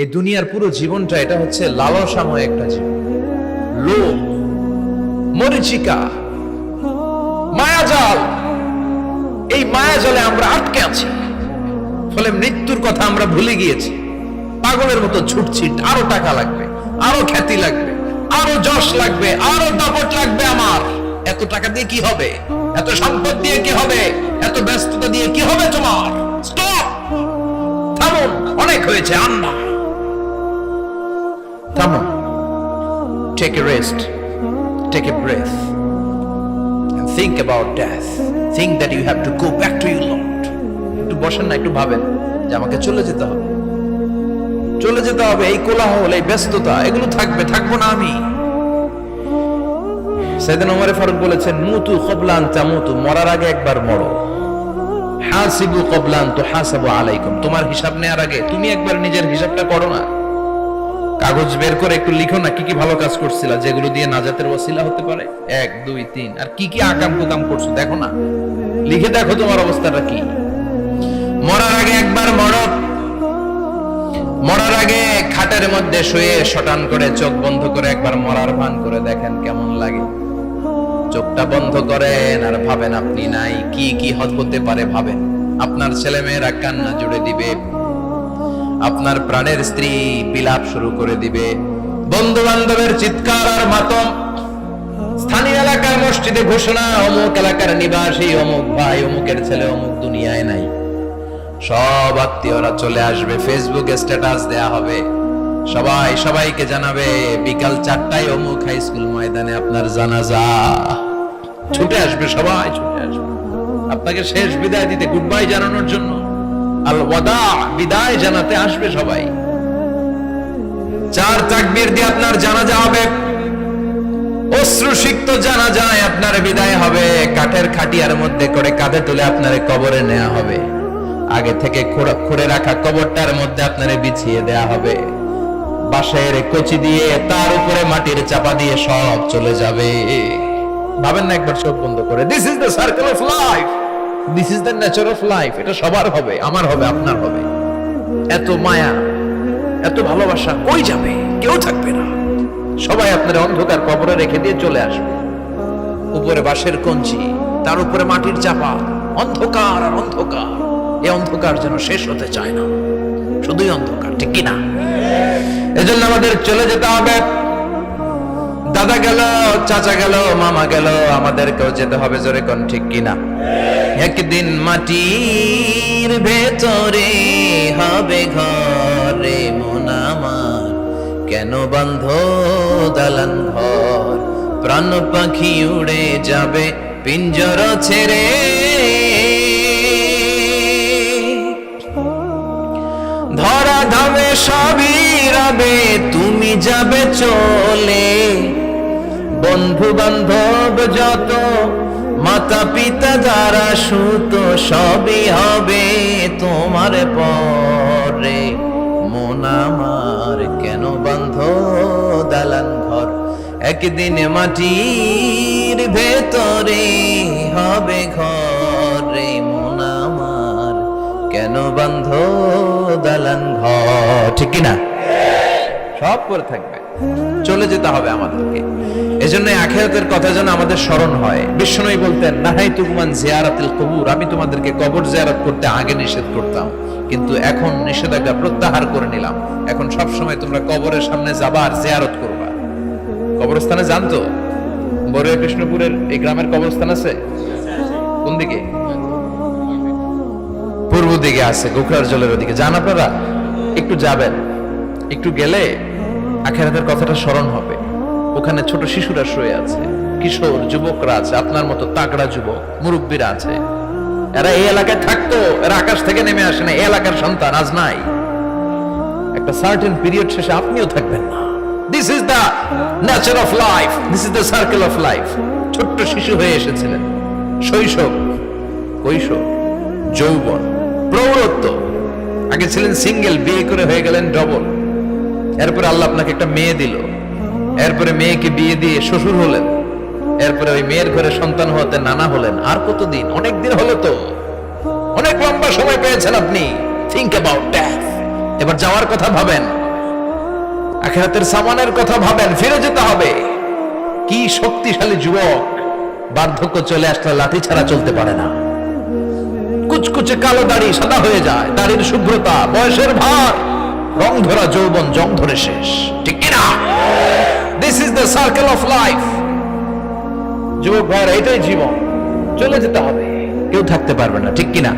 এই দুনিয়ার পুরো জীবনটা এটা হচ্ছে লালসাময় একটা জীবন, লোভ, মরিচিকা, মায়াজাল। এই মায়াজালে আমরা আটকে আছি, ফলে মৃত্যুর কথা আমরা ভুলে গিয়েছি। পাগলের মতো ছুটছি, আরো টাকা লাগবে, আরো খ্যাতি লাগবে, আরো যশ লাগবে, আরো দাপট লাগবে। আমার এত টাকা দিয়ে কি হবে, এত সম্পদ দিয়ে কি হবে, এত ব্যস্ততা দিয়ে কি হবে তোমার? স্টপ, থামুন, অনেক হয়েছে, আন্না থামুন। Take a rest, take a breath and think about death. Think that you have to go back to your Lord. একটু বসেন না, একটু ভাবেন যে আমাকে চলে যেতে হবে, চলে যেতে হবে। এই কোলাহল, এই ব্যস্ততা, এগুলো থাকবে, থাকবো না আমি। সাইয়েদনা ওমর ফারুক বলেছেন, মুতু ক্বাবলা আন তামুতু, মরার আগে একবার মরো। হাসিবু ক্বাবলা আন তুহাসাবু আলাইকুম, তোমার হিসাব নেওয়ার আগে তুমি একবার নিজের হিসাবটা করো না। কাগজ বের করে একটু লিখো না কি কি ভালো কাজ করছিলা, যেগুলো দিয়ে নাজাতের ওসিলা হতে পারে। 1 2 3, আর কি কি আকাম কুকাম করছো দেখো না, লিখে দেখো তোমার অবস্থাটা কি। মরার আগে একবার মরো। মরার আগে খাটের মধ্যে শুয়ে শটান করে চোখ বন্ধ করে একবার মরার ভান করে দেখেন কেমন লাগে। চোখটা বন্ধ করেন আর ভাবেন আপনি নাই, কি কি হতে পারে ভাবেন। আপনার ছেলে মেয়েরা কান্না জুড়ে দিবে, আপনার প্রাণের স্ত্রী বিলাপ শুরু করে দিবে, বন্ধু বান্ধবের চিৎকার আর মাতম, স্থানীয় এলাকার মসজিদে ঘোষণা, অমুক এলাকার নিবাসী অমুক ভাই অমুকের ছেলে অমুক দুনিয়ায় নাই। সব আত্মীয়রা চলে আসবে, ফেসবুকে স্ট্যাটাস দেয়া হবে, সবাই সবাইকে জানাবে বিকাল 4টায় অমুক হাই স্কুল ময়দানে আপনার জানাজা। ছুটে আসবে, সবাই ছুটে আসবে আপনাকে শেষ বিদায় দিতে, গুড বাই জানানোর জন্য, আল ওয়াদা, বিদায় জানাতে আসবে সবাই। 4 তাকবীর দিয়ে আপনার জানাজা হবে, অশ্রুসিক্ত জানাজায় আপনার বিদায় হবে। কাঠের খাটিয়ার মধ্যে করে কাঁধে তুলে আপনারে কবরে নেওয়া হবে। আগে থেকে খুঁড়ে রাখা কবরটার মধ্যে আপনারে বিছিয়ে দেয়া হবে। বাঁশের কচি দিয়ে তার উপরে মাটির চাপা দিয়ে সব চলে যাবে। ভাবেন না একবার চোখ বন্ধ করে, this is the circle of life, this is the nature of life. এটা সবার হবে, আমার হবে, আপনার হবে। এত মায়া, এত ভালোবাসা কই যাবে? কেউ থাকবে না, সবাই আপনার অন্ধকার কবরে রেখে দিয়ে চলে আসবে। উপরে বাঁশের কঞ্চি, তার উপরে মাটির চাপা, অন্ধকার আর অন্ধকার। এই অন্ধকার যেন শেষ হতে চায় না, শুধুই অন্ধকার, ঠিক কিনা? এজন্য আমাদের চলে যেতে হবে। দাদা গেল, চাচা গেল, মামা গেল, আমাদেরকেও যেতে হবে, জোরে কোন ঠিক কিনা? একদিন মাটির ভেতরে হবে ঘরে মন আমার, কেন বন্ধ দালান ঘর, প্রাণ পাখি উড়ে যাবে পিঞ্জর ছেড়ে। ধরা ধামে সবই রবে, তুমি যাবে চলে। বন্ধু বান্ধব যত, মাতা পিতা যারা সুত, সবই হবে তোমার পরে। মন আমার কেন বন্ধ দালান ঘর, একদিন মাটির ভেতরে হবে ঘরে মন আমার, কেন বন্ধ দালান ঘর, ঠিক কিনা? সব করে থাকবে, চলে যেতে হবে আমাদেরকে। এজন্য আখিরাতের কথা যেন আমাদের স্মরণ হয়। বিশ্বনবী বলতেন, নাহাইতুকুম আন জিয়ারাতিল কুবুর, আমি তোমাদেরকে কবর জিয়ারত করতে আগে নিষেধ করতাম, কিন্তু এখন নিষেধাজ্ঞা প্রত্যাহার করে নিলাম। এখন সব সময় তোমরা কবরের সামনে যাবা আর জিয়ারত করবা। কবরস্থানে জানতো বড়ুয়া কৃষ্ণপুরের এই গ্রামের কবরস্থান আছে কোন দিকে? পূর্ব দিকে আছে, গোখরার জলের ওদিকে। যান আপনারা, একটু যাবেন, একটু গেলে আখিরাতের কথাটা স্মরণ হবে। ওখানে ছোট শিশুরা শুয়ে আছে, কিশোর যুবকরা আছে, আপনার মতো তাগড়া যুবক, মুরব্বীরা আছে। এরা এই এলাকায় থাকতো, এরা আকাশ থেকে নেমে আসে না, এই এলাকার সন্তান, আজ নাই। একটা সার্টেন পিরিয়ড শেষে আপনিও থাকবেন না। This is the nature of life, this is the circle of life. ছোট্ট শিশু হয়ে এসেছিলেন, শৈশব, কৈশোর, যৌবন, প্রৌঢ়ত্ব। আগে ছিলেন সিঙ্গেল, বিয়ে করে হয়ে গেলেন ডবল। এরপরে আল্লাহ আপনাকে একটা মেয়ে দিল, এরপরে মেয়েকে বিয়ে দিয়ে শ্বশুর হলেন, এরপরে ওই মেয়ের ঘরে সন্তান হতে নানা হলেন। আর কতদিন? অনেক দিন হলো তো, অনেক লম্বা সময় পেয়েছেন আপনি। Think about death. এবার যাওয়ার কথা ভাবেন। আখিরাতের সামানের কথা ভাবেন, ফিরে যেতে হবে। কি শক্তিশালী যুবক, বার্ধক্য চলে আসলে লাঠি ছাড়া চলতে পারে না। কুচকুচে কালো দাড়ি সাদা হয়ে যায়, দাড়ির শুভ্রতা, বয়সের ভার, রং ধরা যৌবন জং ধরে শেষ, ঠিক কিনা? This is the circle of life. যুবক ভাইরা, এটাই জীবন, চলে যেতে হবে, কেউ থাকতে পারবে না, ঠিক কিনা?